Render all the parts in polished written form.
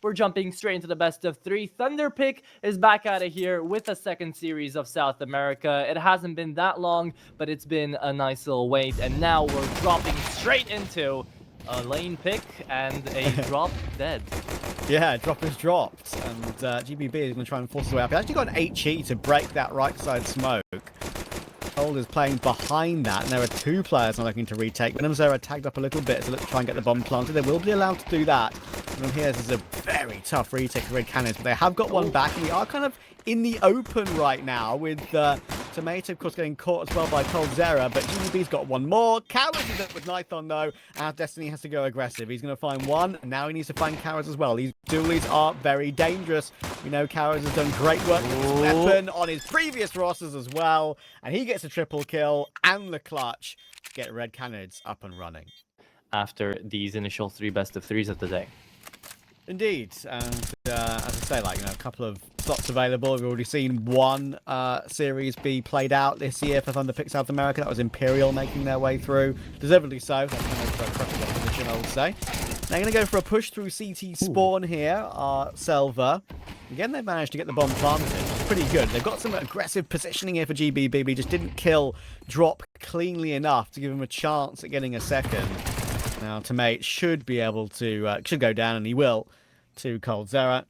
we're jumping straight into the best of 3. Thunderpick is back out of here with a second series of South America. It hasn't been that long, but it's been a nice little wait, and now we're dropping straight into a lane pick and a drop dead. Yeah, drop is dropped, and GBB is going to try and force his way up. He actually got an HE to break that right side smoke. Cold is playing behind that, and there are 2 players now looking to retake. Venomzera tagged up a little bit, so let's try and get the bomb planted. They will be allowed to do that. And from here, this is a very tough retake for Red Canids, but they have got one back, and we are kind of in the open right now with Tomato, of course, getting caught as well by coldzera, but GBB's got one more. Cowards is up with Nithon, though, and Destiny has to go aggressive. He's going to find one, and now he needs to find Cowards as well. These dualies are very dangerous. We know Cowards has done great work with his weapon on his previous rosters as well, and he gets a triple kill and the clutch to get Red Canids up and running. After these initial 3 best of 3s of the day. Indeed, and as I say, like, a couple of slots available. We've already seen one series be played out this year for Thunderpick South America. That was Imperial making their way through, deservedly so. That's kind of a crushing opposition, I would say. They're going to go for a push through CT spawn here. SELVA. Again, they managed to get the bomb planted. It's pretty good. They've got some aggressive positioning here for GBB, but he just didn't kill drop cleanly enough to give him a chance at getting a second. Now, Tomate should be able to, should go down, and he will, to coldzera.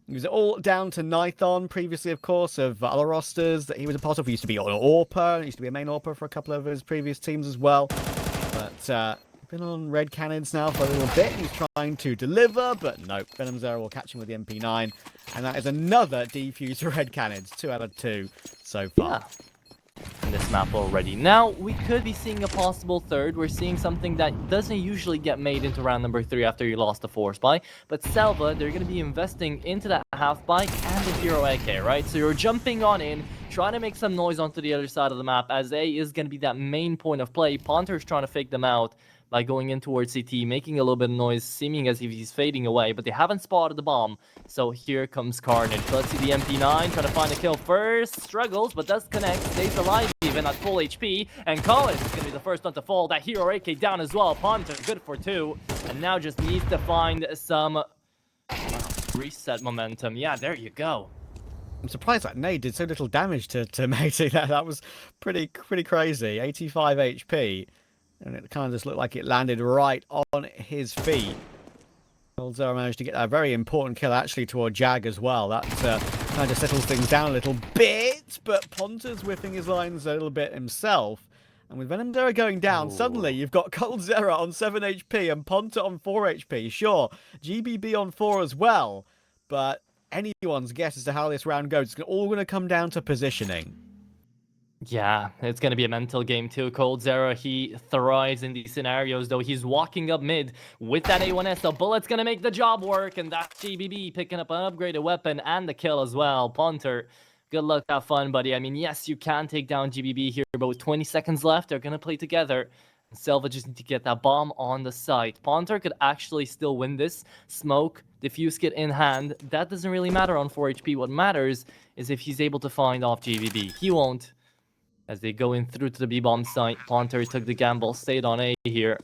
He was all down to Nithon previously, of course, of other rosters that he was a part of. He used to be on AWPer, he used to be a main AWPer for a couple of his previous teams as well. But, been on Red Canids now for a little bit. He's trying to deliver, but no. Venomzera will catch him with the MP9. And that is another defuse for Red Canids. 2 out of 2 so far. Yeah. In this map already. Now, we could be seeing a possible third. We're seeing something that doesn't usually get made into round number 3 after you lost the force buy. But SELVA, they're going to be investing into that half bike and the hero AK, right? So you're jumping on in, trying to make some noise onto the other side of the map, as A is going to be that main point of play. Ponter's trying to fake them out by going in towards CT, making a little bit of noise, seeming as if he's fading away, but they haven't spotted the bomb. So here comes Carnage. Let's see the MP9, try to find a kill first, struggles, but does connect, stays alive even at full HP, and College is going to be the first one to fall. That hero AK down as well. Ponter, good for 2, and now just needs to find some reset momentum. Yeah, there you go. I'm surprised that nade did so little damage to Matey. That was pretty crazy. 85 HP. And it kind of just looked like it landed right on his feet. coldzera managed to get a very important kill actually toward Jag as well. That kind of settles things down a little bit, but Ponter's whiffing his lines a little bit himself. And with Venomzera going down, suddenly you've got coldzera on 7 HP and Ponter on 4 HP. Sure, GBB on 4 as well, but anyone's guess as to how this round goes. It's all going to come down to positioning. Yeah, it's going to be a mental game too. coldzera, he thrives in these scenarios, though. He's walking up mid with that A1S. The bullet's going to make the job work, and that's GBB picking up an upgraded weapon and the kill as well. Ponter, good luck, have fun, buddy. I mean, yes, you can take down GBB here, but with 20 seconds left, they're going to play together. SELVA just need to get that bomb on the site. Ponter could actually still win this. Smoke, diffuse kit in hand. That doesn't really matter on 4 HP. What matters is if he's able to find off GBB. He won't. As they go in through to the B-bomb site, Ponter took the gamble, stayed on A here.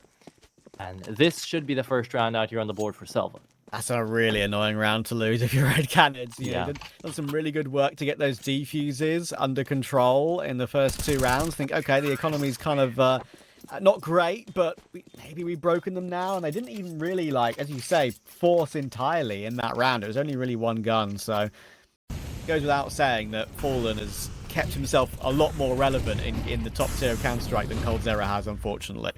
And this should be the first round out here on the board for SELVA. That's a really annoying round to lose if you're Red Canids. Yeah. Done some really good work to get those defuses under control in the first 2 rounds. Think, okay, the economy's kind of not great, but maybe we've broken them now. And they didn't even really, like, as you say, force entirely in that round. It was only really 1 gun. So it goes without saying that Fallen has kept himself a lot more relevant in the top tier of Counter-Strike than coldzera has, unfortunately.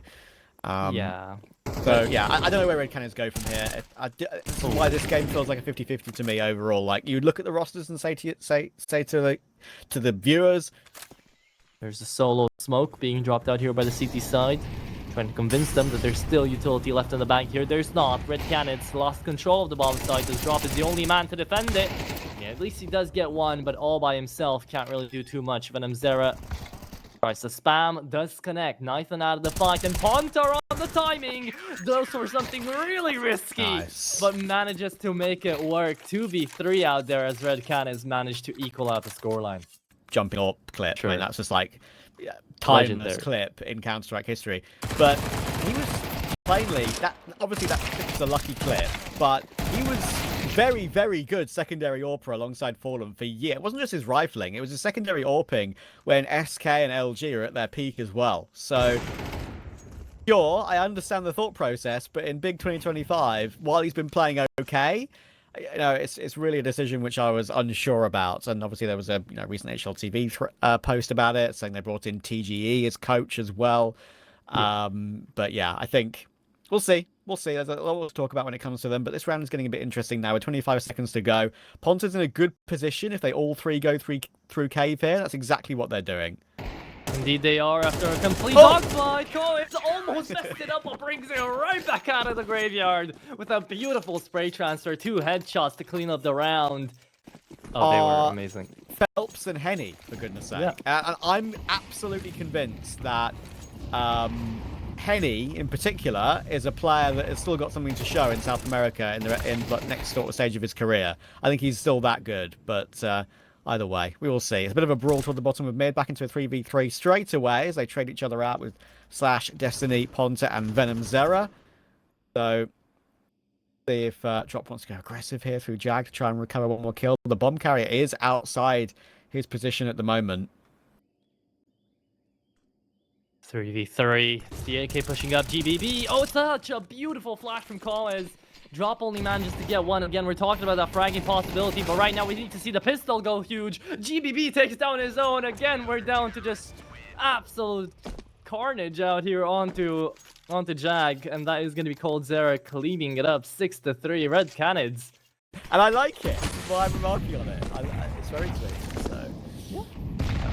Yeah. So, yeah, I don't know where Red Canids go from here. This is why this game feels like a 50-50 to me overall. Like, you look at the rosters and say to the viewers, there's a solo smoke being dropped out here by the CT side. Trying to convince them that there's still utility left in the bank here. There's not. Red Canids lost control of the bomb site. This drop is the only man to defend it. Yeah, at least he does get one, but all by himself. Can't really do too much. Venomzera tries to spam, does connect. Nithon out of the fight, and Ponter on the timing. Goes for something really risky, but manages to make it work. 2v3 out there as Red Canids managed to equal out the scoreline. Jumping up clip. Sure. I mean, that's just like timeless clip in Counter-Strike history. But he was plainly, obviously that was a lucky clip, but he was very, very good secondary AWPer alongside Fallen for years. It wasn't just his rifling, it was his secondary AWPing when SK and LG are at their peak as well. So, sure, I understand the thought process, but in Big 2025, while he's been playing okay, you know, it's really a decision which I was unsure about. And obviously there was a recent HLTV post about it, saying they brought in TGE as coach as well. Yeah. But yeah, I think we'll see. We'll see. There's a lot to talk about when it comes to them. But this round is getting a bit interesting now with 25 seconds to go. Ponta's in a good position if they all three go through cave here. That's exactly what they're doing. Indeed they are after a complete dogfight. It's almost messed it up, but brings it right back out of the graveyard with a beautiful spray transfer. 2 headshots to clean up the round. Oh, they were amazing. Phelps and Henny, for goodness sake. Yeah. And I'm absolutely convinced that Henny, in particular, is a player that has still got something to show in South America in the next sort of stage of his career. I think he's still that good, but either way, we will see. It's a bit of a brawl toward the bottom of mid, back into a 3v3 straight away as they trade each other out with Slash, Destiny, Ponta, and Venom Zera. So, see if Drop wants to go aggressive here through Jag to try and recover one more kill. The bomb carrier is outside his position at the moment. 3v3. It's the AK pushing up GBB. Oh, it's such a beautiful flash from Canids. Drop only manages to get one. Again, we're talking about that fragging possibility, but right now we need to see the pistol go huge. GBB takes down his own. Again, we're down to just absolute carnage out here onto Jag, and that is going to be coldzera cleaning it up 6-3. Red Canids. And I like it. That's why I'm remarking on it. It's very clean. So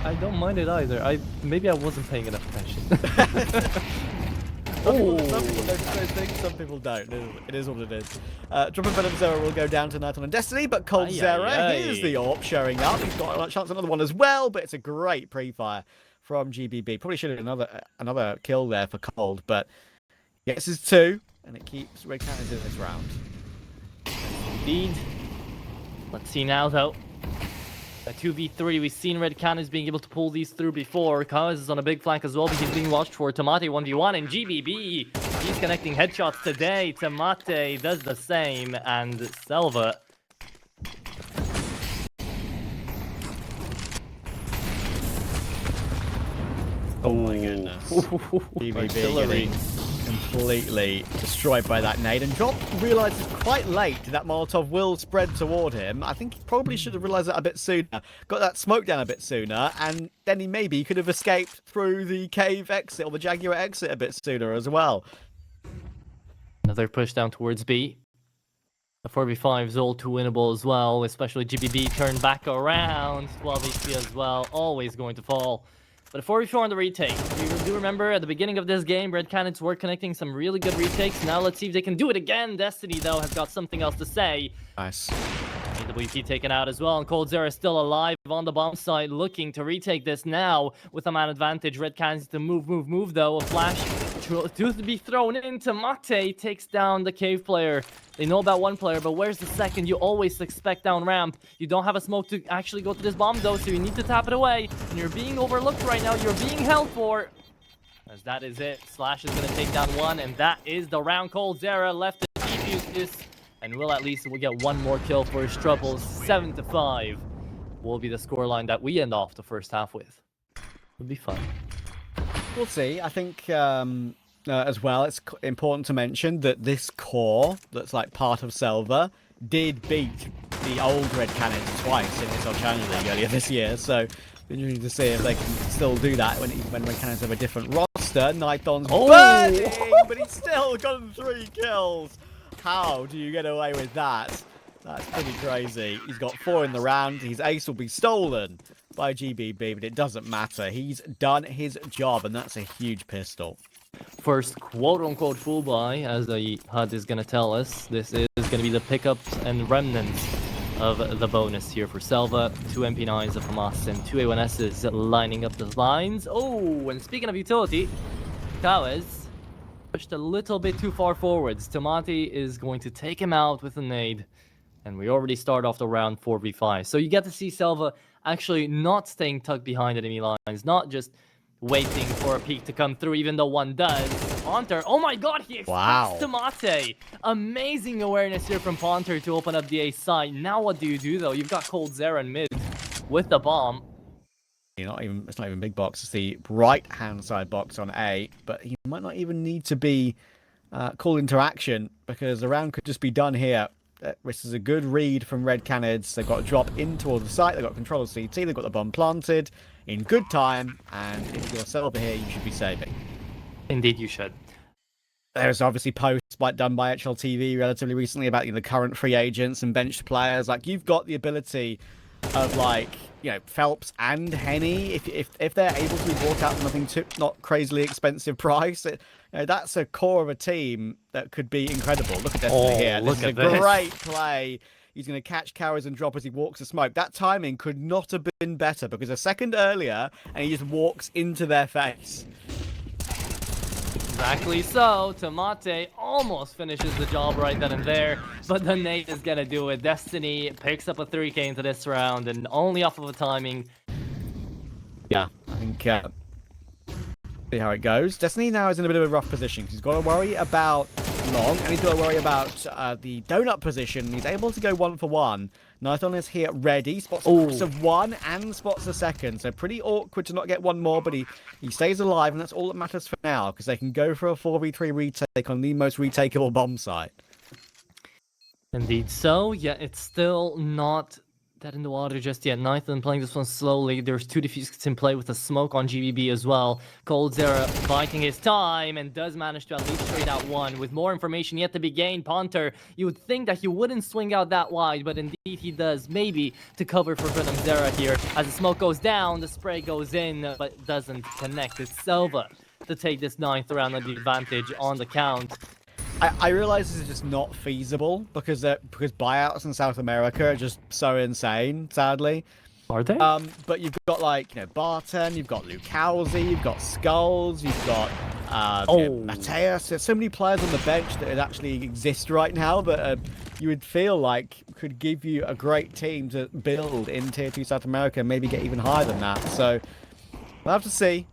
I don't mind it either. Maybe I wasn't paying enough attention. Some people notice those things, some people don't. It is what it is. Drop and Venom Zera will go down tonight on Destiny, but coldzera, here's the AWP showing up. He's got a chance at another one as well, but it's a great pre-fire from GBB. Probably should have another kill there for Cold, but gets his 2, and it keeps Red Canids in this round. Indeed. Let's see now, though. A 2v3, we've seen Red Canids being able to pull these through before. Canids is on a big flank as well, but he's being watched for. Tomate 1v1, and GBB, he's connecting headshots today. Tomate does the same, and SELVA. Oh my goodness. GBB getting completely destroyed by that nade, and Drop realizes quite late that Molotov will spread toward him. I think he probably should have realized that a bit sooner, got that smoke down a bit sooner, and then he maybe could have escaped through the cave exit or the Jaguar exit a bit sooner as well. Another push down towards B. The 4v5 is all too winnable as well, especially GBB turned back around. 12 HP as well, always going to fall. But a 4v4 on the retake. We do remember at the beginning of this game, Red Canids were connecting some really good retakes. Now let's see if they can do it again. Destiny, though, has got something else to say. Nice. TWC taken out as well, and coldzera is still alive on the bomb site, looking to retake this now with a man advantage. Red Canids to move, though. A flash to be thrown into Mate takes down the cave player. They know about one player, but where's the second? You always expect down ramp. You don't have a smoke to actually go to this bomb, though, so you need to tap it away. And you're being overlooked right now. You're being held for. As that is it. Slash is going to take down one, and that is the round. coldzera left to defuse this, and will at least get one more kill for his troubles. 7-5 will be the scoreline that we end off the first half with. Would be fun. We'll see. I think as well, it's important to mention that this core that's like part of SELVA did beat the old Red Canids twice in this Challenge League earlier this year. So interesting to see if they can still do that when Red Canids have a different roster. Nithon's burning, but he's still gotten 3 kills. How do you get away with that? That's pretty crazy. He's got 4 in the round. His ace will be stolen by GBB, but it doesn't matter. He's done his job, and that's a huge pistol. First quote-unquote full buy, as the HUD is going to tell us. This is going to be the pickups and remnants of the bonus here for SELVA. 2 MP9s of Hamas and 2 A1Ss lining up the lines. Oh, and speaking of utility, Canids pushed a little bit too far forwards. Tomate is going to take him out with a nade. And we already start off the round 4v5. So you get to see SELVA actually not staying tucked behind enemy lines, not just waiting for a peek to come through, even though one does. Ponter. Oh my god, he expects Wow. Tomate. Amazing awareness here from Ponter to open up the A side. Now what do you do though? You've got coldzera in mid with the bomb. It's not even big box. It's the right-hand side box on A, but he might not even need to be called into action because the round could just be done here. This is a good read from Red Canids. They've got a drop in towards the site. They've got control of CT. They've got the bomb planted in good time. And if you're SELVA here, you should be saving. Indeed, you should. There's obviously posts done by HLTV relatively recently about the current free agents and benched players. Like, you've got the ability of, like, you know, Phelps and Henny, if they're able to be bought out for not crazily expensive price, you know, that's a core of a team that could be incredible. Look at Destiny here. This is a great play. He's going to catch Cowards and drop as he walks the smoke. That timing could not have been better because a second earlier and he just walks into their face. Exactly so. Tomate almost finishes the job right then and there, but the nade is gonna do it. Destiny picks up a 3K into this round, and only off of a timing. Yeah, I think see how it goes. Destiny now is in a bit of a rough position. He's got to worry about long, and he's got to worry about the donut position. He's able to go 1-for-1. Nithon is here ready. Spots a 1 and spots a second. So pretty awkward to not get one more, but he stays alive, and that's all that matters for now, because they can go for a 4v3 retake on the most retakeable bomb site. Indeed so. Yeah, it's still not dead in the water just yet. Nithon playing this one slowly. There's 2 defusers in play with a smoke on GBB as well. coldzera biding his time and does manage to at least trade out 1. With more information yet to be gained, Ponter, you would think that he wouldn't swing out that wide, but indeed he does. Maybe to cover for Zera here. As the smoke goes down, the spray goes in, but doesn't connect. It's SELVA to take this 9th round of the advantage on the count. I realize this is just not feasible because buyouts in South America are just so insane, sadly. Are they? But you've got, like, you know, Barton, you've got Lukowski, you've got Skulls, you've got you know, Mateus. There's so many players on the bench that actually exist right now that you would feel like could give you a great team to build in Tier 2 South America and maybe get even higher than that. So we'll have to see.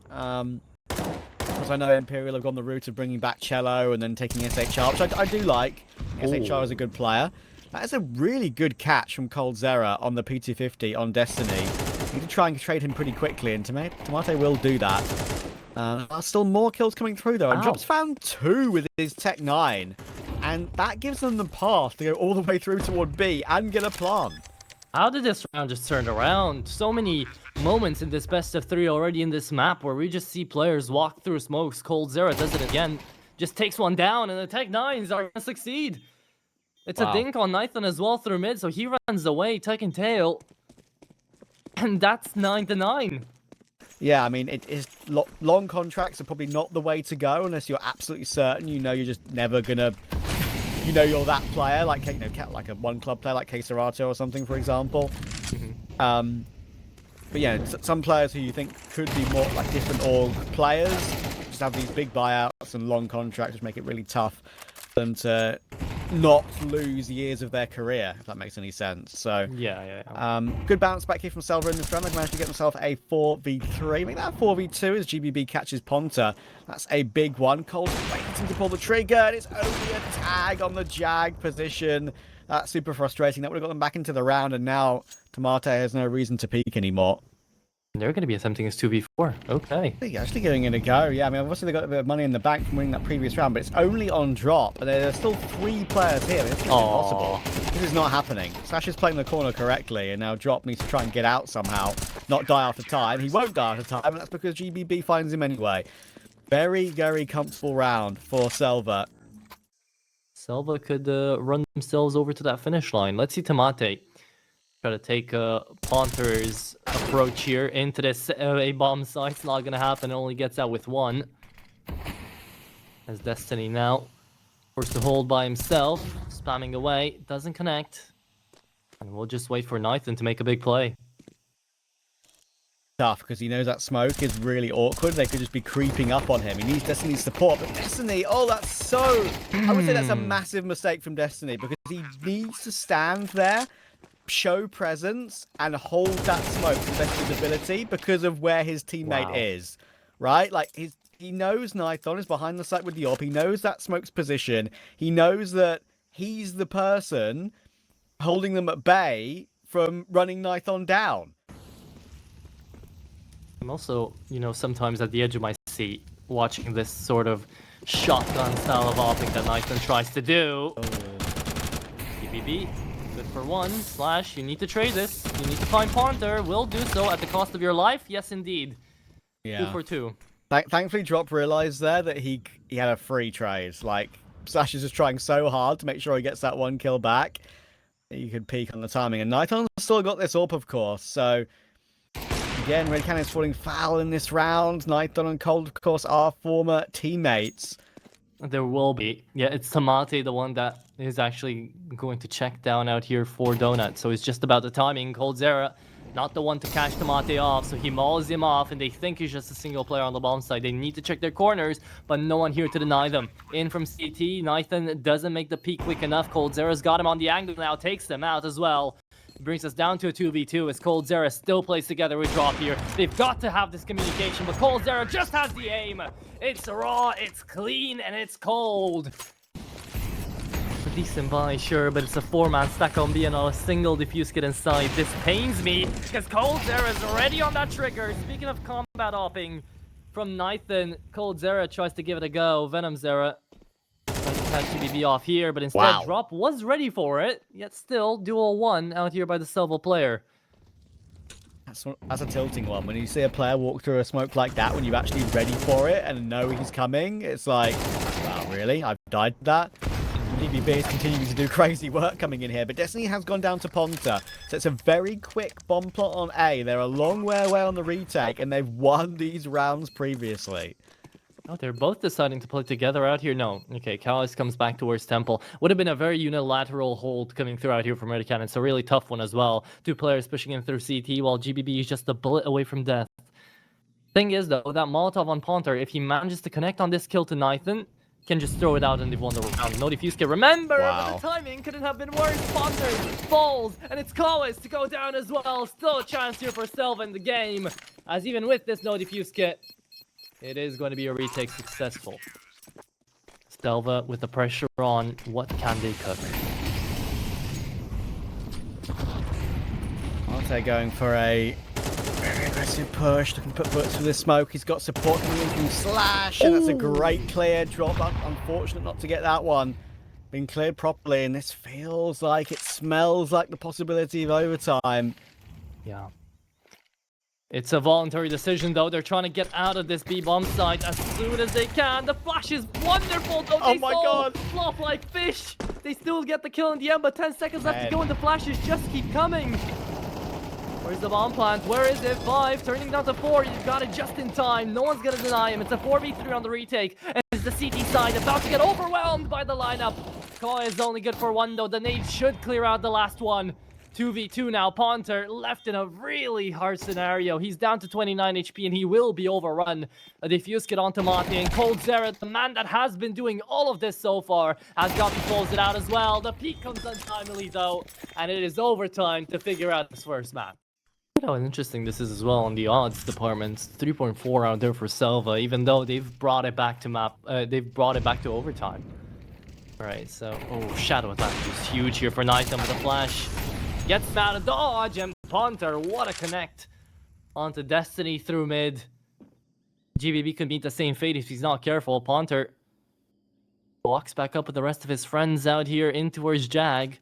Because I know Imperial have gone the route of bringing back Cello and then taking SHR, which I do like. SHR is a good player. That is a really good catch from coldzera on the P250 on Destiny. You need to try and trade him pretty quickly, and Tomate will do that. There's still more kills coming through, though. And Drop's found 2 with his Tech 9. And that gives them the path to go all the way through toward B and get a plant. How did this round just turn around? So many moments in this best of 3 already in this map where we just see players walk through smokes. coldzera does it again. Just takes one down, and the Tech 9s are going to succeed. It's a dink on Nithon as well through mid, so he runs away, tuck and tail. And that's 9-9. Yeah, I mean, it is long contracts are probably not the way to go unless you're absolutely certain. You know, you're just never gonna. You know, you're that player, like, you know, like a one club player like Queserato or something, for example. But yeah, some players who you think could be more like different org players just have these big buyouts and long contracts, which make it really tough for them to not lose years of their career, if that makes any sense. So yeah. Good bounce back here from SELVA in this round. They've managed to get themselves a 4v3. Make that 4v2 as GBB catches Ponter. That's a big one. Cole's waiting to pull the trigger, and it's only a tag on the Jag position. That's super frustrating. That would have got them back into the round, and now Tomate has no reason to peek anymore. They're going to be attempting his 2v4. Okay. They're actually going in a go. Yeah, I mean, obviously they got a bit of money in the bank from winning that previous round, but it's only on drop, and there's still 3 players here. It's impossible. This is not happening. Slash is playing the corner correctly, and now Drop needs to try and get out somehow, not die after time. He won't die after time, and that's because GBB finds him anyway. Very, very comfortable round for SELVA. SELVA could run themselves over to that finish line. Let's see Tomate try to take Ponter's approach here into this A-bomb site. It's not going to happen. It only gets out with 1. As Destiny now forced to hold by himself. Spamming away. Doesn't connect. And we'll just wait for Nithon to make a big play. Tough, because he knows that smoke is really awkward. They could just be creeping up on him. He needs Destiny's support, but Destiny, oh, that's so... I would say that's a massive mistake from Destiny, because he needs to stand there, show presence, and hold that smoke to the best of his ability because of where his teammate is, right? Like, he knows Nithon is behind the site with the AWP. He knows that smoke's position. He knows that he's the person holding them at bay from running Nithon down. I'm also, sometimes at the edge of my seat watching this sort of shotgun style of AWPing that Nithon tries to do. BBB, good for one. Slash, you need to trade this. You need to find Panther. Will do so at the cost of your life. Yes, indeed. Yeah. 2 for 2. Thankfully, Drop realized there that he had a free trade. Like, Slash is just trying so hard to make sure he gets that 1 kill back. You could peek on the timing. And Nithon's still got this up, of course. So, again, Red Cannon's falling foul in this round. Nithon and Cold, of course, are former teammates. There will be. Yeah, it's Tamate, the one that is actually going to check down out here for Donut. So it's just about the timing. Cold Zera, not the one to catch Tamate off. So he mauls him off, and they think he's just a single player on the bomb side. They need to check their corners, but no one here to deny them. In from CT, Nithon doesn't make the peak quick enough. Cold Zera's got him on the angle now, takes them out as well. Brings us down to a 2v2 as Cold Zera still plays together with Drop here. They've got to have this communication, but Cold Zera just has the aim. It's raw, it's clean, and it's cold. It's a decent buy, sure, but it's a 4-man stack on B and on a single diffuse kit inside. This pains me, because Cold Zera is already on that trigger. Speaking of combat hopping from Nithon, Cold Zera tries to give it a go. Venom Zera catch GBB off here, but instead Drop was ready for it, yet still duel 1 out here by the SELVA player. That's a tilting one. When you see a player walk through a smoke like that, when you're actually ready for it and know he's coming, it's like, wow, really? I've died to that? DBB is continuing to do crazy work coming in here, but Destiny has gone down to Ponta, so it's a very quick bomb plot on A. They're a long way away on the retake, and they've won these rounds previously. Oh, they're both deciding to play together out here. No. Okay, Callus comes back towards Temple. Would have been a very unilateral hold coming through out here from Red Cannon. It's a really tough one as well. 2 players pushing in through CT while GBB is just a bullet away from death. Thing is, though, that Molotov on Panther, if he manages to connect on this kill to Nithon, can just throw it out and they've won the round. No defuse kit. Remember, but the timing couldn't have been worse. Panther falls, and it's Callus to go down as well. Still a chance here for SELVA in the game, as even with this no defuse kit, it is going to be a retake successful. SELVA with the pressure on, what can they cook? Arte going for a very aggressive push, looking to put butts through the smoke. He's got support coming in from Slash, and that's a great clear drop. Unfortunate not to get that one. Been cleared properly, and this feels like, it smells like the possibility of overtime. Yeah. It's a voluntary decision, though. They're trying to get out of this B-bomb site as soon as they can. The flash is wonderful, though. Oh my god! Fluff like fish. They still get the kill in the end, but 10 seconds left to go, and the flashes just keep coming. Where's the bomb plant? Where is it? 5, turning down to 4. You've got it just in time. No one's going to deny him. It's a 4v3 on the retake. And it's the CT side about to get overwhelmed by the lineup. Koi is only good for 1, though. The nade should clear out the last one. 2v2 now. Panther left in a really hard scenario. He's down to 29 HP and he will be overrun. A defuse kit onto Mate, and Cold Zera, the man that has been doing all of this so far, has got to close it out as well. The peak comes untimely though, and it is overtime to figure out this first map. You know how interesting this is as well on the odds department. 3.4 out there for SELVA, even though they've brought it back to overtime. Alright, so Shadow Attack is huge here for Nithon with a flash. Gets out of dodge, and Panther, what a connect onto Destiny through mid. GBB could meet the same fate if he's not careful. Panther walks back up with the rest of his friends out here in towards Jag.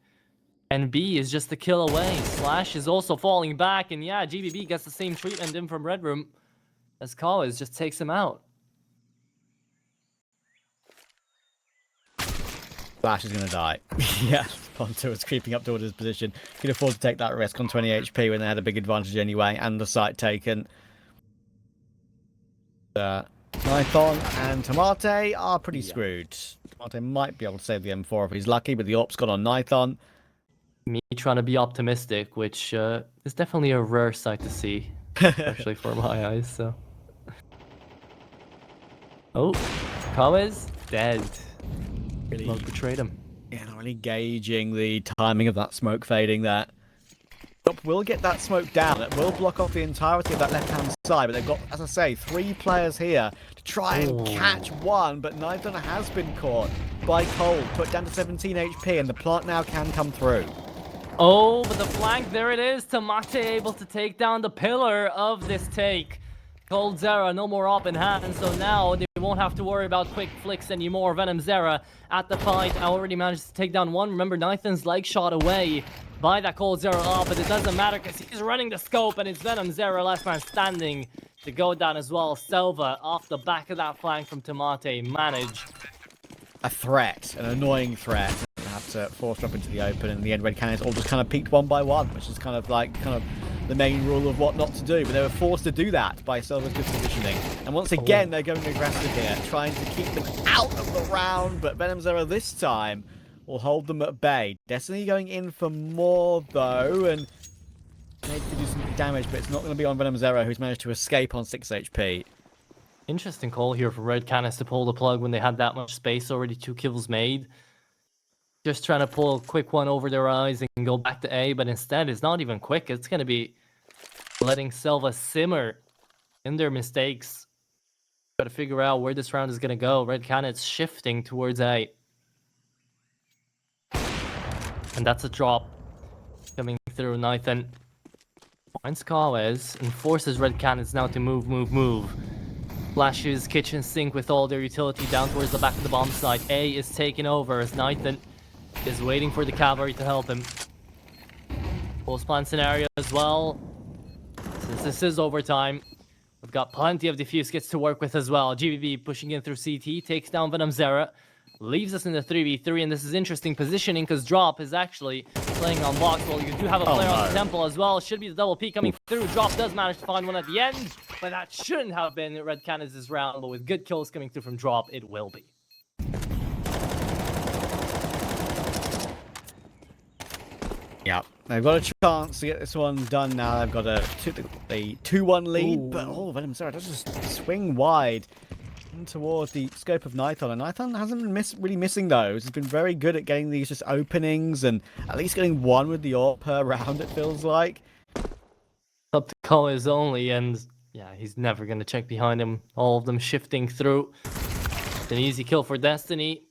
And B is just a kill away. Slash is also falling back, and yeah, GBB gets the same treatment in from Red Room as Kawis just takes him out. Flash is going to die. Yeah, Ponto was creeping up towards his position. Could afford to take that risk on 20 HP when they had a big advantage anyway, and the site taken. Nithon and Tamate are pretty screwed. Tamate might be able to save the M4 if he's lucky, but the AWP's got on Nithon. Me trying to be optimistic, which is definitely a rare sight to see, especially for my eyes, so. Oh, Kawis dead. Really betrayed him. Yeah, not really gauging the timing of that smoke fading there. Drop will get that smoke down. It will block off the entirety of that left-hand side, but they've got, as I say, 3 players here to try and catch one, but Nython has been caught by Cold, put down to 17 HP, and the plant now can come through. Oh, but the flank, there it is. Tamate able to take down the pillar of this take. Cold Zera, no more up in hand, so now they won't have to worry about quick flicks anymore. Venom Zera at the fight. I already managed to take down one. Remember, Nython's leg shot away by that Cold Zera up, but it doesn't matter because he's running the scope, and it's Venom Zera, last man standing, to go down as well. SELVA off the back of that flank from Tamate manage. A threat, an annoying threat. Have to force drop into the open, and in the end, Red Canids all just kind of peaked one by one, which is kind of the main rule of what not to do. But they were forced to do that by SELVA's good positioning. And once again, they're going aggressive here, trying to keep them out of the round. But Venom Zera this time will hold them at bay. Destiny going in for more though, and maybe to do some damage, but it's not going to be on Venom Zera, who's managed to escape on 6 HP. Interesting call here for Red Canids to pull the plug when they had that much space already. 2 kills made. Just trying to pull a quick one over their eyes and go back to A, but instead it's not even quick. It's going to be letting SELVA simmer in their mistakes. Got to figure out where this round is going to go. Red Canids shifting towards A. And that's a drop coming through. Nython finds Kawes and forces Red Canids now to move. Flashes kitchen sink with all their utility down towards the back of the bomb site. A is taking over as Nython is waiting for the cavalry to help him. Post plan scenario as well. Since this is overtime, we've got plenty of defuse kits to work with as well. GBB pushing in through CT, takes down Venom Zera, leaves us in the 3v3, and this is interesting positioning because Drop is actually playing on box. Well, you do have a player on the temple as well. Should be the double P coming through. Drop does manage to find one at the end, but that shouldn't have been Red Canids' round, but with good kills coming through from Drop, it will be. Yeah, they've got a chance to get this one done now. They've got a 2-1 lead, but Venom Zera does just swing wide in towards the scope of Nython. And Nython hasn't been really missing those. He's been very good at getting these just openings and at least getting one with the AWP per round, it feels like. Up to Kawes only, and yeah, he's never going to check behind him. All of them shifting through. It's an easy kill for Destiny.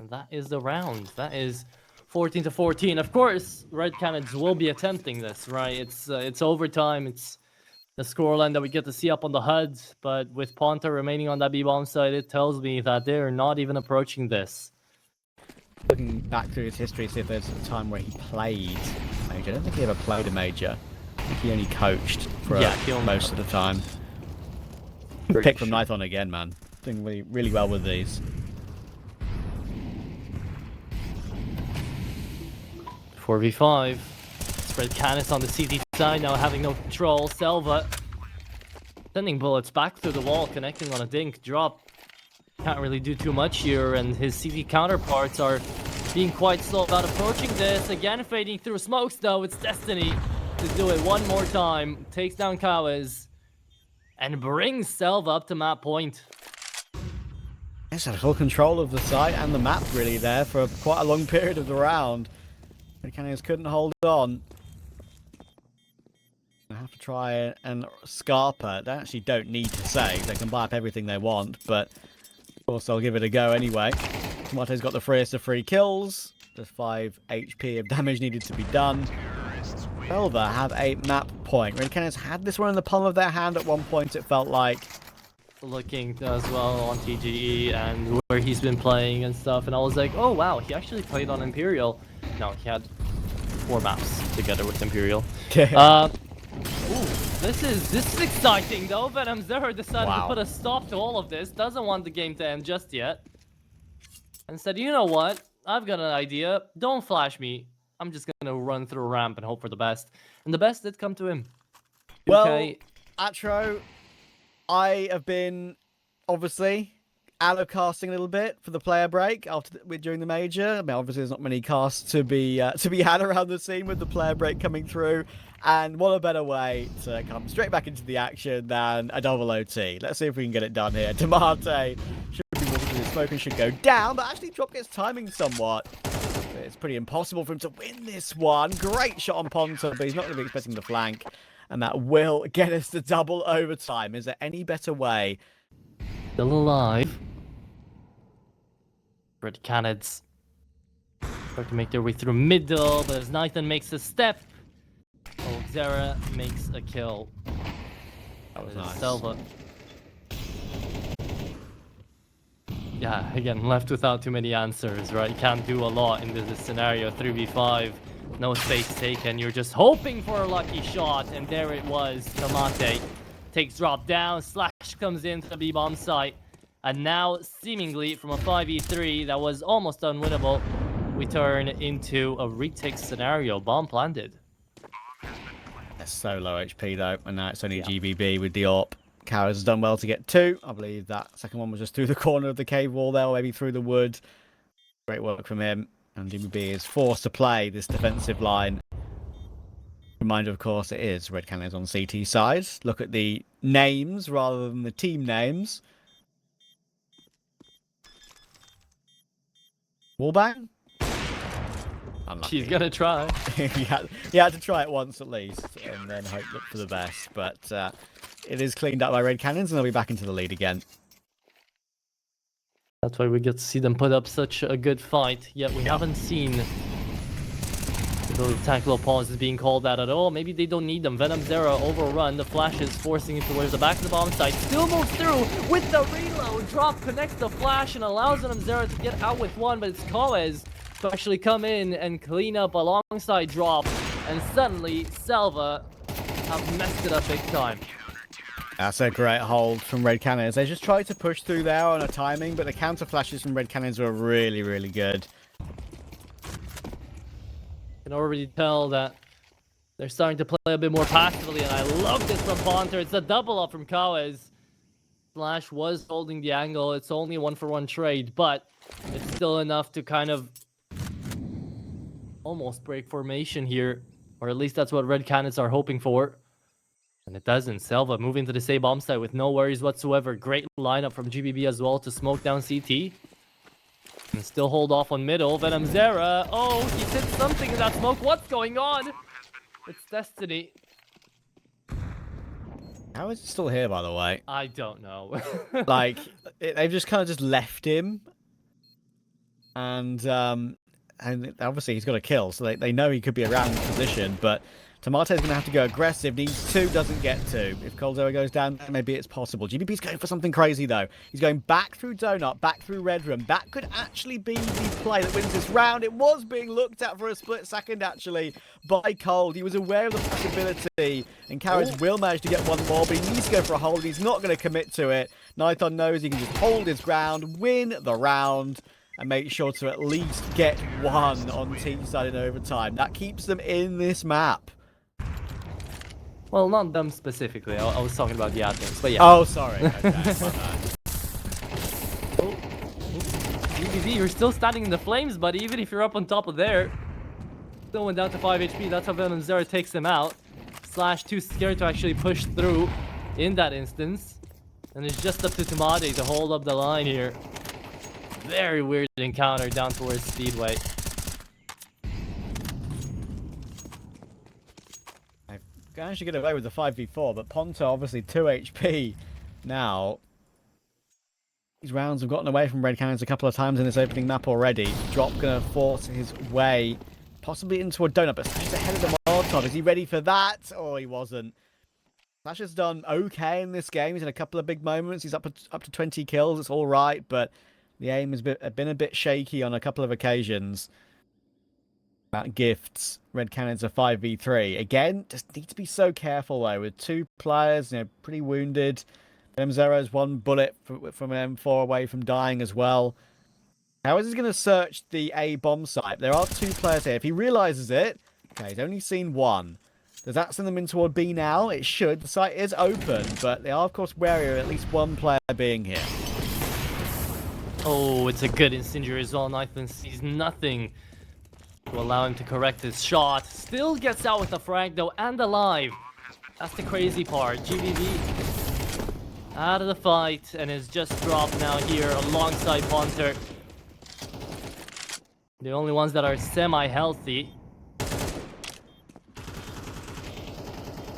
And that is the round. That is 14-14. Of course, Red Canids will be attempting this, right? It's overtime. It's the scoreline that we get to see up on the HUD. But with Ponta remaining on that B-bomb side, it tells me that they're not even approaching this. Looking back through his history, see if there's a time where he played Major. I don't think he ever played a Major. I think he only coached for most of the time. Pick from Nython again, man. Doing really well with these. 4v5. Spread Canids on the CT side now, having no control. SELVA sending bullets back through the wall, connecting on a dink. Drop can't really do too much here, and his CT counterparts are being quite slow about approaching this. Again, fading through smokes though. It's Destiny to do it one more time. Takes down Kawes and brings SELVA up to map point. Yes, had full control of the site and the map really there for quite a long period of the round. The Canids couldn't hold on. I have to try and Scarpa. They actually don't need to save. They can buy up everything they want, but of course I'll give it a go anyway. Tomato's got the freest of 3 kills. There's 5 HP of damage needed to be done. SELVA have a map point. Red Canids had this one in the palm of their hand at one point, it felt like. Looking as well on TGE and where he's been playing and stuff, and I was like, oh wow, he actually played on Imperial. No, he had 4 maps together with Imperial. This is exciting though. Venom Zera decided to put a stop to all of this. Doesn't want the game to end just yet. And said, you know what? I've got an idea. Don't flash me. I'm just gonna run through a ramp and hope for the best. And the best did come to him. Well, Atro, I have been obviously casting a little bit for the player break during the major. I mean, obviously there's not many casts to be had around the scene with the player break coming through, and what a better way to come straight back into the action than a double OT. Let's see if we can get it done here. Tomate should be walking through the smoke and should go down, but actually Drop gets timing somewhat. it's pretty impossible for him to win this one. Great shot on Ponta, but he's not going to be expecting the flank. And that will get us to double overtime. Is there any better way? Still alive. Red Canids start to make their way through middle, but as Nathan makes a step, Xera makes a kill. That was nice. SELVA. Yeah, again, left without too many answers, right? Can't do a lot in this scenario. 3v5, no space taken. You're just hoping for a lucky shot, and there it was. Tomate takes drop down. Slash comes into the B-bomb site. And now, seemingly, from a 5v3 that was almost unwinnable, we turn into a retake scenario. Bomb planted. That's so low HP, though. And now it's only GBB with the AWP. Cowers has done well to get 2. I believe that second one was just through the corner of the cave wall there, or maybe through the wood. Great work from him. And GBB is forced to play this defensive line. Reminder, of course, it is Red Canids on CT side. Look at the names rather than the team names. Wallbang? Unlucky. She's gonna try. he had to try it once at least, and then look for the best. But it is cleaned up by Red Canids, and they'll be back into the lead again. That's why we get to see them put up such a good fight. Yet we haven't seen those tactical pauses being called out at all. Maybe they don't need them. Venom Xera overrun. The flash is forcing it towards the back of the bomb site. Still moves through with the reload. Drop connects the flash and allows Venom Xera to get out with one, but it's Koez to actually come in and clean up alongside Drop. And suddenly, SELVA have messed it up big time. That's a great hold from Red Canids. They just tried to push through there on a timing, but the counter flashes from Red Canids were really, really good. Can already tell that they're starting to play a bit more passively, and I love this from Ponter. It's a double up from Kawes. Slash was holding the angle. It's only a 1-for-1 trade, but it's still enough to kind of almost break formation here, or at least that's what Red Canids are hoping for. And it doesn't. SELVA moving to the same bomb site with no worries whatsoever. Great lineup from GBB as well to smoke down CT. And still hold off on middle. Venom Xera. Oh, he did something in that smoke. What's going on? It's Destiny. How is he still here, by the way? I don't know. Like, they've just kind of just left him. And obviously he's got a kill, so they know he could be around the position, but Tomato's going to have to go aggressive. Needs 2, doesn't get 2. If Coldzera goes down, maybe it's possible. GBB's going for something crazy, though. He's going back through Donut, back through Red Room. That could actually be the play that wins this round. It was being looked at for a split second, actually, by Cold. He was aware of the possibility, and Carrots will manage to get one more, but he needs to go for a hold. He's not going to commit to it. Nithon knows he can just hold his ground, win the round, and make sure to at least get 1 on team side in overtime. That keeps them in this map. Well, not them specifically. I was talking about the admins, but yeah. Oh, sorry. Okay. GBB, you're still standing in the flames, but even if you're up on top of there, still went down to 5 HP. That's how Venom Xera takes him out. Slash too scared to actually push through in that instance. And it's just up to Tomate to hold up the line here. Very weird encounter down towards Speedway. Managed to get away with the 5v4, but Ponta obviously 2 HP now. These rounds have gotten away from Red Canids a couple of times in this opening map already. Drop gonna force his way possibly into a donut, but Slash is ahead of the Molotov. Is he ready for that? Oh, he wasn't. Slash has done okay in this game. He's in a couple of big moments. He's up to 20 kills. It's all right, but the aim has been a bit shaky on a couple of occasions. About gifts, Red Canids are 5v3. Again, just need to be so careful though, with 2 players, pretty wounded. M0's 1 bullet from an M4 away from dying as well. How is he going to search the A bomb site? There are 2 players here. If he realizes it, okay, he's only seen 1. Does that send them in toward B now? It should. The site is open, but they are of course wary of at least 1 player being here. Oh, it's a good incendiary as well. Nathan sees nothing to allow him to correct his shot. Still gets out with the frag though, and alive. That's the crazy part. GBB out of the fight and is just dropped now here alongside Ponter. The only ones that are semi-healthy.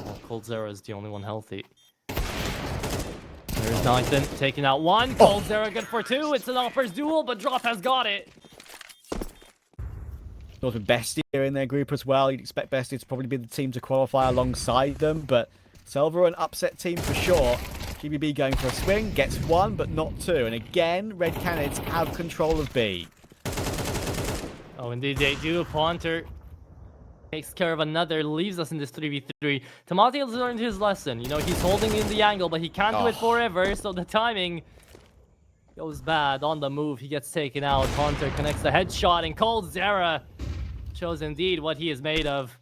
Well, coldzera is the only one healthy. There's Nathan taking out one. coldzera good for two. It's an offers duel, but Drop has got it. Sort of BESTIA in their group as well. You'd expect BESTIA to probably be the team to qualify alongside them, but SELVA are an upset team for sure. GBB going for a swing, gets one, but not two. And again, Red Canids have control of B. Oh, indeed they do. Ponter takes care of another, leaves us in this 3v3. Tamate has learned his lesson. You know, he's holding in the angle, but he can't do it forever, so the timing goes bad. On the move, he gets taken out. Ponter connects the headshot, and coldzera shows indeed what he is made of.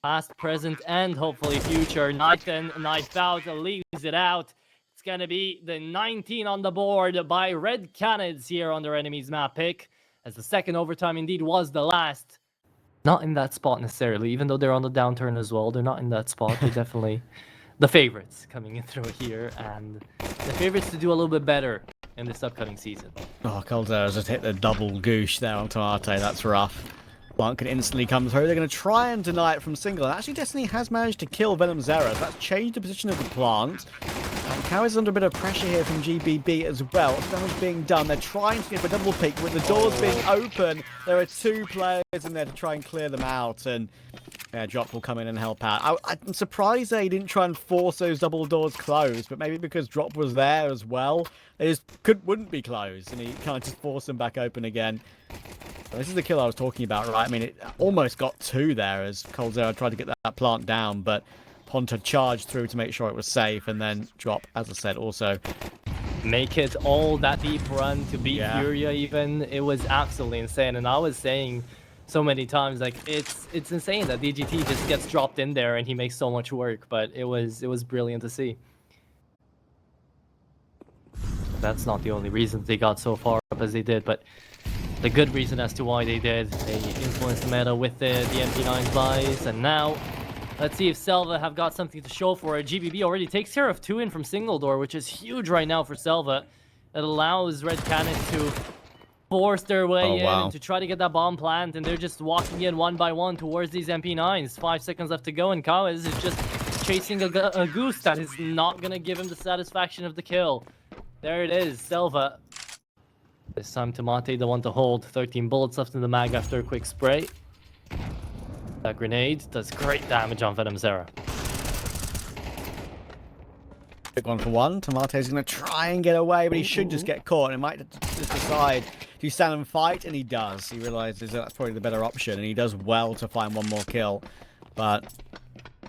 Past, present, and hopefully future. Nathan knife out, leaves it out. It's gonna be the 19 on the board by Red Canids here on their enemy's map pick, as the second overtime indeed was the last. Not in that spot necessarily, even though they're on the downturn as well. They're not in that spot. They're definitely the favorites coming in through here, and the favorites to do a little bit better in this upcoming season. Oh, coldzera just hit the double goosh there on Tamate. That's rough. Blunt can instantly come through. They're going to try and deny it from single. And actually, Destiny has managed to kill VenomZera. So that's changed the position of the plant. And Cow is under a bit of pressure here from GBB as well. What's damage being done? They're trying to get a double peek. With the doors being open, there are two players in there to try and clear them out. And yeah, Drop will come in and help out. I'm surprised they didn't try and force those double doors closed. But maybe because Drop was there as well, they just wouldn't be closed. And he kind of just forced them back open again. This is the kill I was talking about, right? I mean, it almost got two there as coldzera tried to get that plant down, but Ponter charged through to make sure it was safe, and then Drop, as I said, also make it all that deep run to beat FURIA even. It was absolutely insane, and I was saying so many times, like, it's insane that DGT just gets dropped in there and he makes so much work, but it was brilliant to see. That's not the only reason they got so far up as they did, but the good reason as to why they did. They influenced the meta with the MP9's buys, and now let's see if SELVA have got something to show for it. GBB already takes care of two in from single door, which is huge right now for SELVA. It allows Red Canids to force their way in and to try to get that bomb plant, and they're just walking in one by one towards these MP9s. 5 seconds left to go, and Kawes is just chasing a goose that is not going to give him the satisfaction of the kill. There it is, SELVA. This time Tamate, the one to hold. 13 bullets left in the mag after a quick spray. That grenade does great damage on VenomZera. Big one for one. Tomate's going to try and get away, but he should just get caught. And he might just decide to stand and fight, and he does. He realizes that's probably the better option, and he does well to find one more kill. But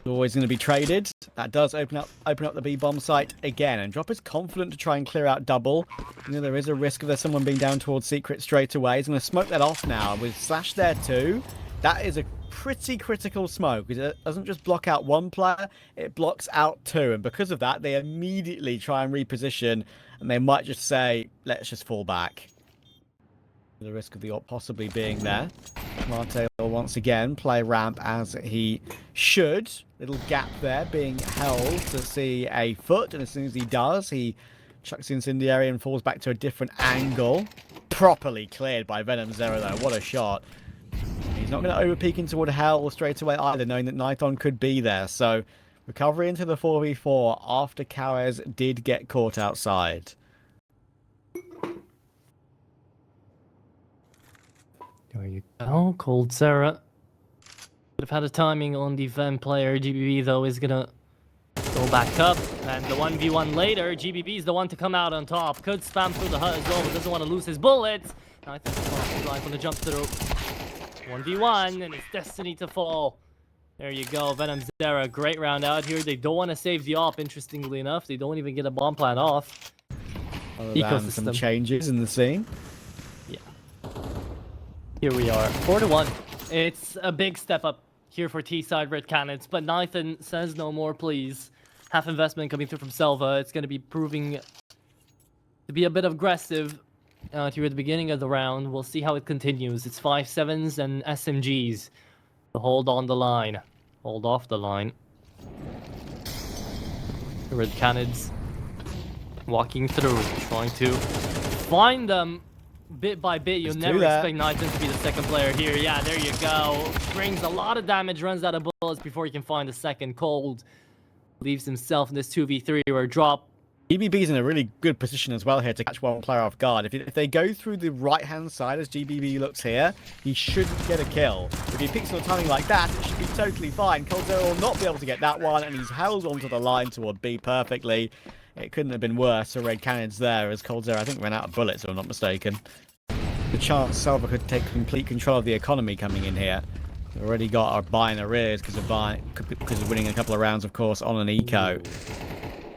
always going to be traded. That does open up the B bomb site again, and Drop is confident to try and clear out double. You know, there is a risk of there's someone being down towards secret straight away. He's going to smoke that off now with Slash there too. That is a pretty critical smoke, because it doesn't just block out one player, it blocks out two, and because of that they immediately try and reposition, and they might just say, let's just fall back. The risk of the AWP possibly being there. Marte will once again play ramp as he should. Little gap there being held to see a foot, and as soon as he does, he chucks the incendiary and falls back to a different angle. Properly cleared by VenomZera though. What a shot. He's not going to over-peek in toward Hell straight away either, knowing that Nithon could be there. So recovery into the 4v4 after Kawes did get caught outside. There you go, coldzera. Would have had a timing on the Ven player. GBB though is gonna go back up, and the 1v1 later, GBB is the one to come out on top. Could spam through the hut as well, but doesn't want to lose his bullets. Now I think he's going to jump through. 1v1, and it's Destiny to fall. There you go, VenomZera, great round out here. They don't want to save the AWP, interestingly enough. They don't even get a bomb plant off. Ecosystem. Some changes in the scene. Yeah. Here we are, 4-1. It's a big step up here for T-side Red Canids, but Nathan says no more, please. Half investment coming through from SELVA. It's going to be proving to be a bit aggressive here at the beginning of the round. We'll see how it continues. It's 5.7s and SMGs to hold on the line. Hold off the line. Red Canids walking through, trying to find them. bit by bit. You'll Just never do that. expect Nathan to be the second player here. Yeah, there you go. Brings a lot of damage, runs out of bullets before he can find the second. Cold leaves himself in this 2v3 or drop. GBB's in a really good position as well here to catch one player off guard. If they go through the right-hand side as GBB looks here, he shouldn't get a kill. If he picks on timing like that, it should be totally fine. coldzera will not be able to get that one, and he's held onto the line toward B perfectly. It couldn't have been worse for Red Canids there, as coldzera, I think, ran out of bullets, if I'm not mistaken. The chance SELVA could take complete control of the economy coming in here. They've already got our buy in arrears because of winning a couple of rounds, of course, on an eco.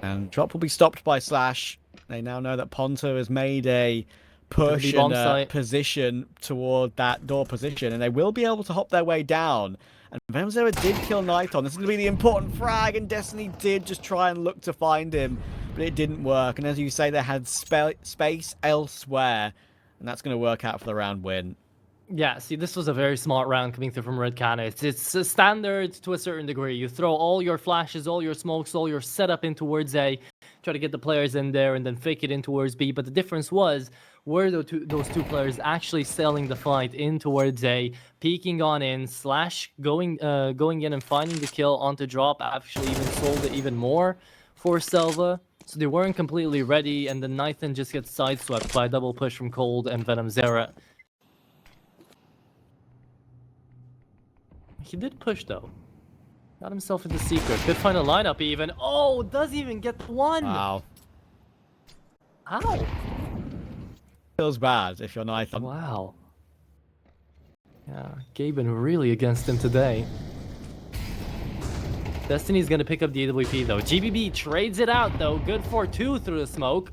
And drop will be stopped by Slash. They now know that Ponto has made a push and a position toward that door position, and they will be able to hop their way down. And VODs did kill Nighton. This is going to be the important frag, and Destiny did just try and look to find him, but it didn't work. And as you say, they had space elsewhere, and that's going to work out for the round win. Yeah, see, this was a very smart round coming through from Red Canids. It's a standard to a certain degree. You throw all your flashes, all your smokes, all your setup in towards A, try to get the players in there, and then fake it in towards B. But the difference was, were those two players actually selling the fight in towards A, peeking on in, Slash going in and finding the kill onto drop, actually even sold it even more for SELVA. So they weren't completely ready, and then Nathan just gets sideswept by a double push from Cold and VODs. He did push though. Got himself into secret. Could find a lineup even. Oh, does even get one. Wow. How? Feels bad if you're Nathan. Wow. Yeah, Gaben really against him today. Destiny's gonna pick up the AWP though. GBB trades it out though. Good for 2 through the smoke.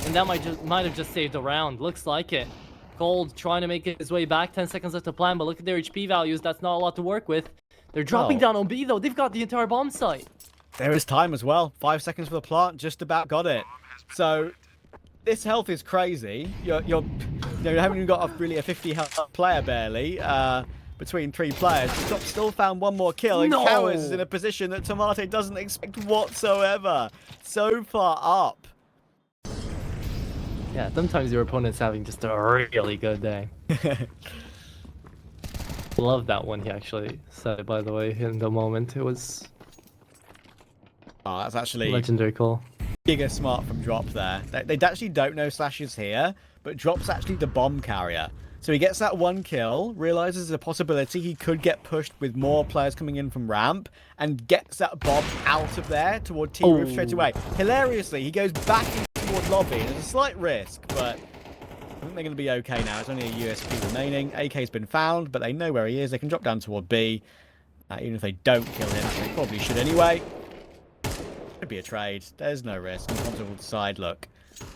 And that might have just saved a round. Looks like it. Cold trying to make his way back. 10 seconds left to plan, but look at their HP values. That's not a lot to work with. They're dropping down on B, though. They've got the entire bomb site. There is time as well. 5 seconds for the plant. Just about got it. So, this health is crazy. You haven't even got really a 50 health player barely between 3 players. The top still found one more kill, and Cowards is in a position that Tomate doesn't expect whatsoever. So far up. Yeah, sometimes your opponent's having just a really good day. Love that one he actually said, by the way, in the moment. It was... Oh, that's actually... legendary call. Giga smart from Drop there. They actually don't know Slash is here, but Drop's actually the bomb carrier. So he gets that one kill, realizes there's a possibility he could get pushed with more players coming in from ramp, and gets that bomb out of there toward T-Roof straight away. Hilariously, he goes back toward lobby. There's a slight risk, but I think they're going to be okay now. It's only a USP remaining. AK's been found, but they know where he is. They can drop down toward B. Even if they don't kill him, they probably should anyway. Could be a trade. There's no risk. Ponto will decide, look,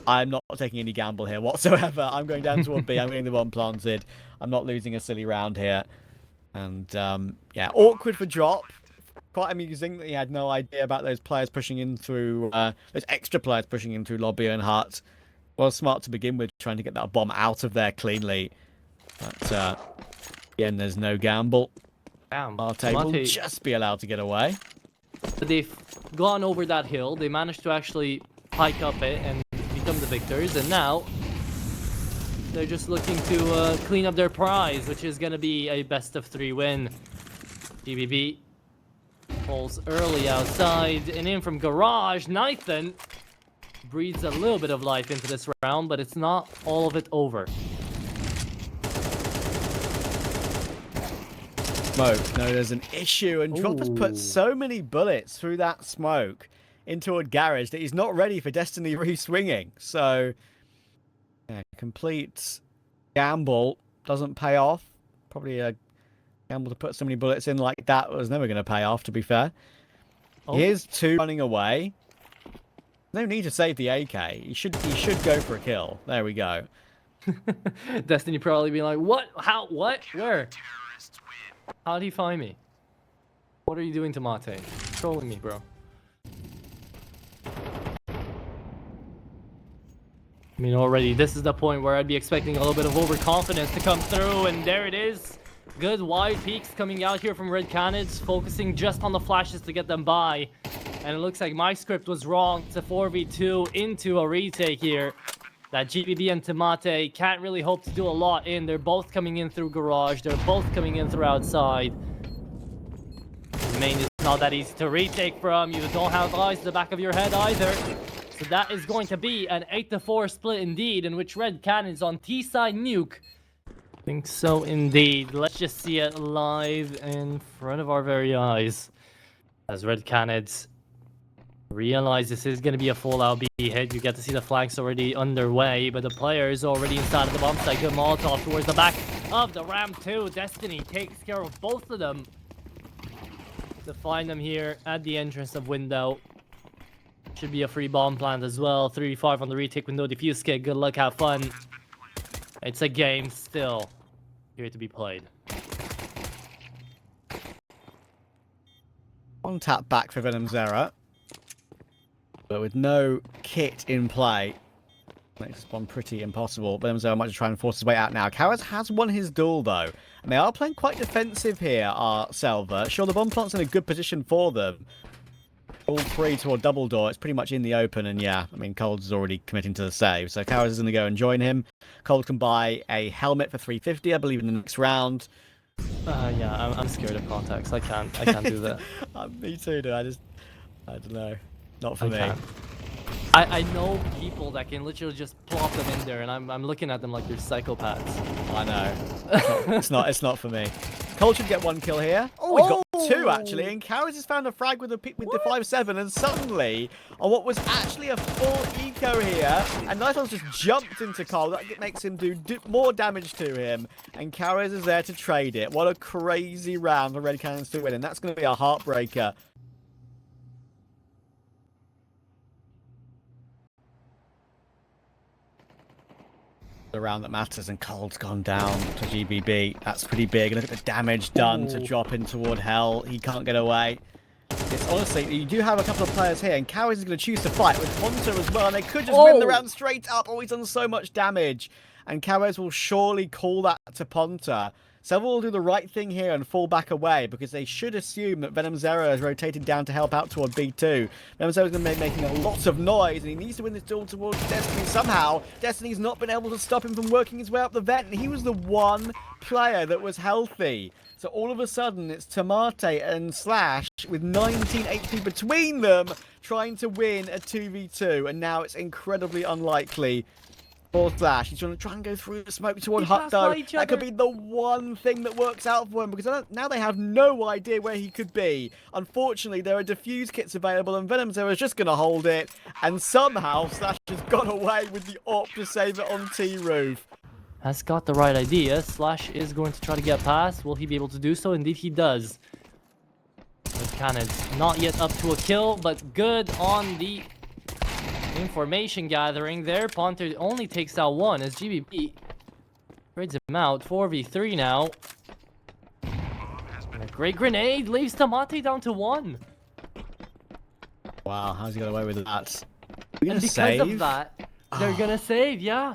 I'm not taking any gamble here whatsoever. I'm going down toward B. I'm getting the bomb planted. I'm not losing a silly round here. And, yeah, awkward for Drop. Quite amusing that he had no idea about those players pushing in through, those extra players pushing in through Lobby and Hut. Well, smart to begin with, trying to get that bomb out of there cleanly. But, again, there's no gamble. Damn. Mate will just be allowed to get away. They've gone over that hill. They managed to actually hike up it and become the victors. And now they're just looking to clean up their prize, which is going to be a best-of-3 win. GBB pulls early outside and in from Garage. Nathan breathes a little bit of life into this round, but it's not all of it over. Smoke. No, there's an issue, and Drop has put so many bullets through that smoke into a garage that he's not ready for Destiny re-swinging. So, yeah, complete gamble doesn't pay off. Probably a gamble to put so many bullets in like that was never going to pay off, to be fair. Here's 2 running away. No need to save the AK. He should go for a kill. There we go. Destiny probably be like, what? How? What? Where? How did he find me? What are you doing to Mate? Trolling me, bro. I mean, already, this is the point where I'd be expecting a little bit of overconfidence to come through, and there it is. Good wide peaks coming out here from Red Canids, focusing just on the flashes to get them by. And it looks like my script was wrong. It's a 4v2 into a retake here. that GBB and Tomate can't really hope to do a lot in. They're both coming in through garage. They're both coming in through outside. Main is not that easy to retake from. You don't have eyes in the back of your head either. So that is going to be an 8-4 split indeed, in which Red Canids on T-side nuke. I think so indeed. Let's just see it live in front of our very eyes. As Red Canids realize this is going to be a full-out B hit. You get to see the flanks already underway, but the player is already inside of the bomb site. Good Molotov towards the back of the Ram 2. Destiny takes care of both of them to find them here at the entrance of window. Should be a free bomb plant as well. 3v5 on the retake with no defuse kit. Good luck, have fun. It's a game still here to be played. One tap back for VenomZera. But with no kit in play, makes this one pretty impossible. VenomZera might just try and force his way out now. Canids has won his duel, though. And they are playing quite defensive here, are SELVA. Sure, the bomb plant's in a good position for them. All three toward double door. It's pretty much in the open. And yeah, I mean, Cold is already committing to the save. So Canids is going to go and join him. Cold can buy a helmet for 350, I believe, in the next round. Yeah, I'm scared of contacts. I can't do that. Me too, dude. I don't know. Not for me. I know people that can literally just plop them in there, and I'm looking at them like they're psychopaths. I know. It's not for me. Cold should get one kill here. Oh, he's got two actually, and Canids has found a frag with the 5-7, and suddenly, on what was actually a full eco here, and Nighthawk's just jumped into Cold. That makes him do more damage to him, and Canids is there to trade it. What a crazy round for Red Canids to win, and that's going to be a heartbreaker. The round that matters, and Cold's gone down to GBB. That's pretty big. Look at the damage done to drop in toward Hell. He can't get away. It's honestly, you do have a couple of players here, and Canids is going to choose to fight with Ponta as well, and they could just win the round straight up. Oh, he's done so much damage, and Canids will surely call that to Ponta. SELVA will do the right thing here and fall back away, because they should assume that VenomZera has rotated down to help out toward B2. VenomZera is going to be making a lot of noise, and he needs to win this duel towards Destiny somehow. Destiny's not been able to stop him from working his way up the vent, and he was the one player that was healthy. So all of a sudden, it's Tomate and Slash with 19 HP between them, trying to win a 2v2, and now it's incredibly unlikely. For Slash, he's going to try and go through the smoke toward Hutto. That could be the one thing that works out for him, because now they have no idea where he could be. Unfortunately, there are defuse kits available, and VenomZera is just going to hold it. And somehow, Slash has got away with the AWP to save it on T-Roof. Has got the right idea. Slash is going to try to get past. Will he be able to do so? Indeed, he does. With Canids not yet up to a kill, but good on the information gathering there. Ponta only takes out one as GBB trades him out. 4v3 now. And a great grenade leaves Tomate down to 1. Wow, how's he got away with that? And because of that, they're gonna save, yeah.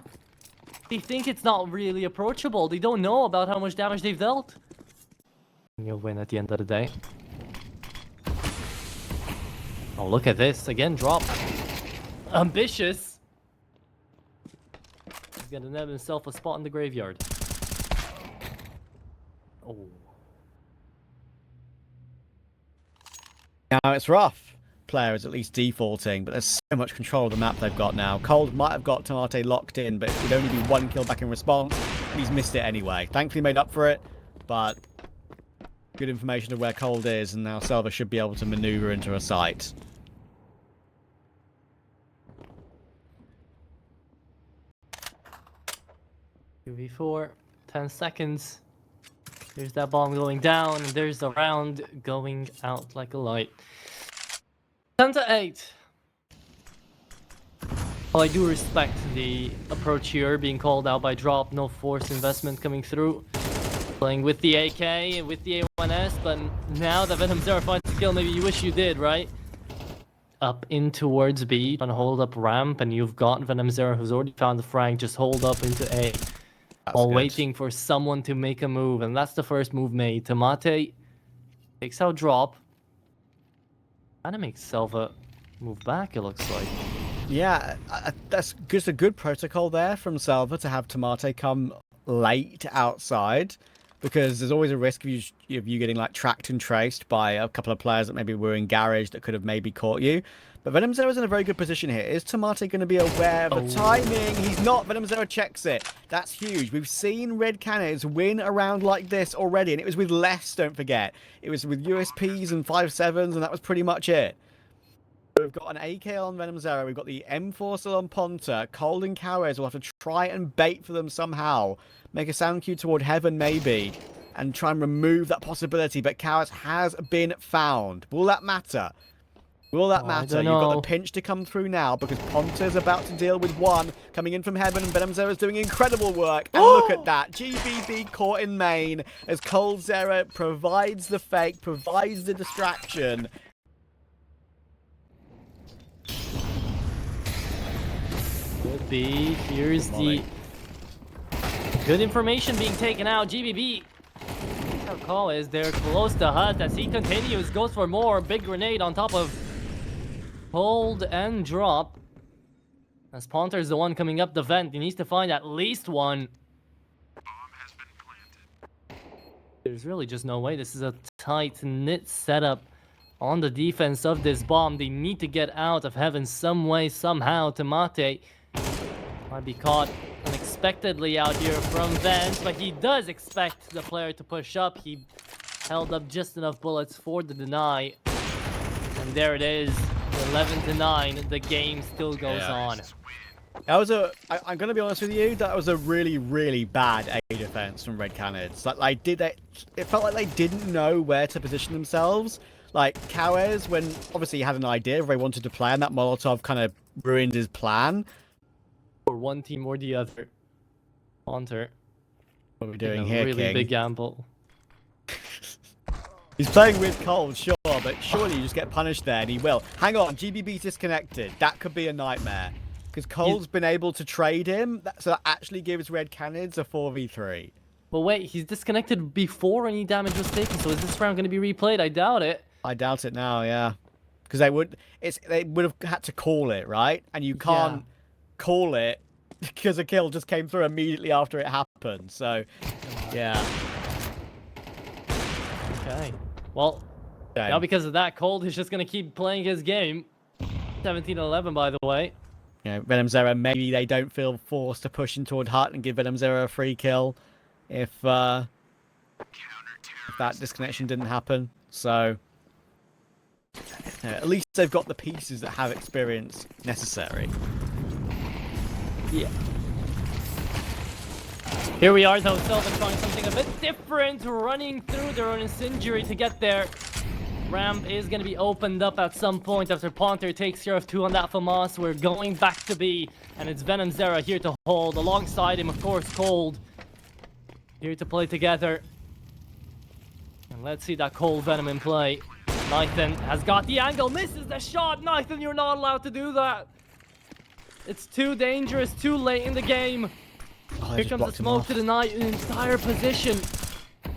They think it's not really approachable. They don't know about how much damage they've dealt. And you'll win at the end of the day. Oh, look at this. Again, drop. Ambitious. He's gonna nab himself a spot in the graveyard. Oh. Now it's rough. Player is at least defaulting, but there's so much control of the map they've got now. Cold might have got Tomate locked in, but it would only be one kill back in response, and he's missed it anyway. Thankfully made up for it, but good information of where Cold is, and now SELVA should be able to maneuver into a site. V4, 10 seconds. There's that bomb going down, and there's the round going out like a light. 10-8. Well, I do respect the approach here, being called out by drop, no force investment coming through. Playing with the AK and with the A1S, but now that VenomZera finds a kill, maybe you wish you did, right? Up in towards B, trying to hold up ramp, and you've got VenomZera who's already found the frag, just hold up into A. While waiting for someone to make a move, and that's the first move made. Tomate takes out drop. Kinda makes SELVA move back, it looks like. Yeah, that's just a good protocol there from SELVA to have Tomate come late outside, because there's always a risk of you getting like tracked and traced by a couple of players that maybe were in garage that could have maybe caught you. But Venom Zero is in a very good position here. Is Tomate going to be aware of the timing? He's not. Venom Zero checks it. That's huge. We've seen Red Canids win a round like this already, and it was with less, don't forget. It was with USPs and 5.7s, and that was pretty much it. We've got an AK on Venom Zero. We've got the M4 still on Ponta. Cold and Cowers will have to try and bait for them somehow. Make a sound cue toward Heaven, maybe. And try and remove that possibility. But Cowers has been found. Will that matter? Will that matter? You've got the pinch to come through now because Ponta's about to deal with one. Coming in from Heaven, and Venom Zero is doing incredible work. And look at that. GBB caught in main as Cold Zero provides the fake, provides the distraction. Could be. Here's the good information being taken out. GBB. Our call is they're close to Hut as he continues. Goes for more. Big grenade on top of Hold and Drop. As Ponter's the one coming up the vent. He needs to find at least one. There's really just no way. This is a tight-knit setup on the defense of this bomb. They need to get out of Heaven some way, somehow. Tomate might be caught unexpectedly out here from Vent, but he does expect the player to push up. He held up just enough bullets for the deny. And there it is. 11-9. The game still goes on. That was I'm going to be honest with you, that was a really, really bad A defense from Red Canids. Like, it felt like they didn't know where to position themselves. Like, Cowers, when obviously he had an idea of where he wanted to play, and that Molotov kind of ruined his plan. For one team or the other. Ponter. What are we doing here, really King? Big gamble. He's playing with Cold, sure, but surely you just get punished there, and he will. Hang on, GBB's disconnected. That could be a nightmare. Because Cole's been able to trade him, so that actually gives Red Canids a 4v3. But wait, he's disconnected before any damage was taken, so is this round going to be replayed? I doubt it. I doubt it now, yeah. Because they would have had to call it, right? And you can't call it because a kill just came through immediately after it happened. So, yeah. Okay. Well, now because of that, Cold is just going to keep playing his game. 17-11, by the way. You know, Venom Zero, maybe they don't feel forced to push in toward Hut and give Venom Zero a free kill if that disconnection didn't happen. So, at least they've got the pieces that have experience necessary. Yeah. Here we are, though. SELVA trying something a bit different, running through their own incendiary to get there. Ramp is going to be opened up at some point after Ponter takes care of 2 on that FAMAS. We're going back to B, and it's Venom Zero here to hold. Alongside him, of course, Cold. Here to play together. And let's see that Cold Venom in play. Nathan has got the angle, misses the shot. Nathan, you're not allowed to do that. It's too dangerous, too late in the game. Here comes the smoke to deny an entire position.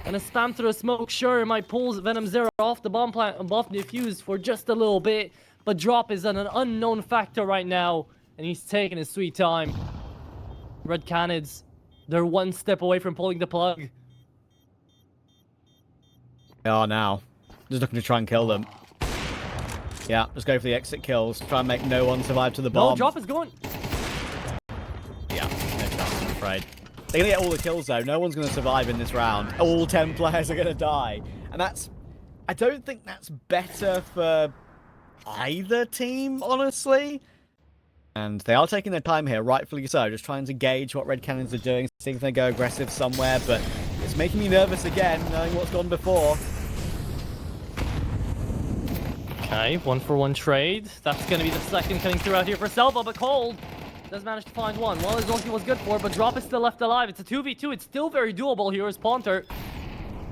And a spam through a smoke, sure, it might pull Venom Zero off the bomb plant and buff defuse for just a little bit. But Drop is an unknown factor right now. And he's taking his sweet time. Red Canids, they're one step away from pulling the plug. They are now. Just looking to try and kill them. Yeah, just go for the exit kills. Try and make no one survive to the bomb. No, Drop is going. Yeah, no chance, I'm afraid. They're going to get all the kills, though. No one's going to survive in this round. All 10 players are going to die. And that's... I don't think that's better for either team, honestly. And they are taking their time here, rightfully so. Just trying to gauge what Red Canids are doing. See if they go aggressive somewhere. But it's making me nervous again, knowing what's gone before. Okay, 1-for-1 trade. That's going to be the second coming through out here for SELVA, but Cold does manage to find one. Well, his ulti was good for it, but Drop is still left alive. It's a 2v2. It's still very doable here as Ponter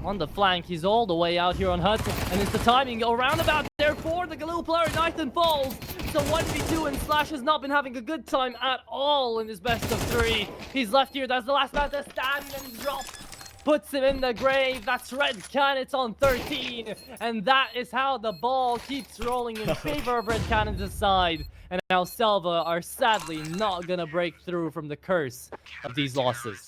on the flank. He's all the way out here on Hut, and it's the timing around about there for the Galil player. Nathan falls. So 1v2, and Slash has not been having a good time at all in his best of 3. He's left here. That's the last man to stand, and Drop puts him in the grave. That's Red Canids on 13. And that is how the ball keeps rolling in favor of Red Canids' side. And now SELVA are sadly not going to break through from the curse of these losses.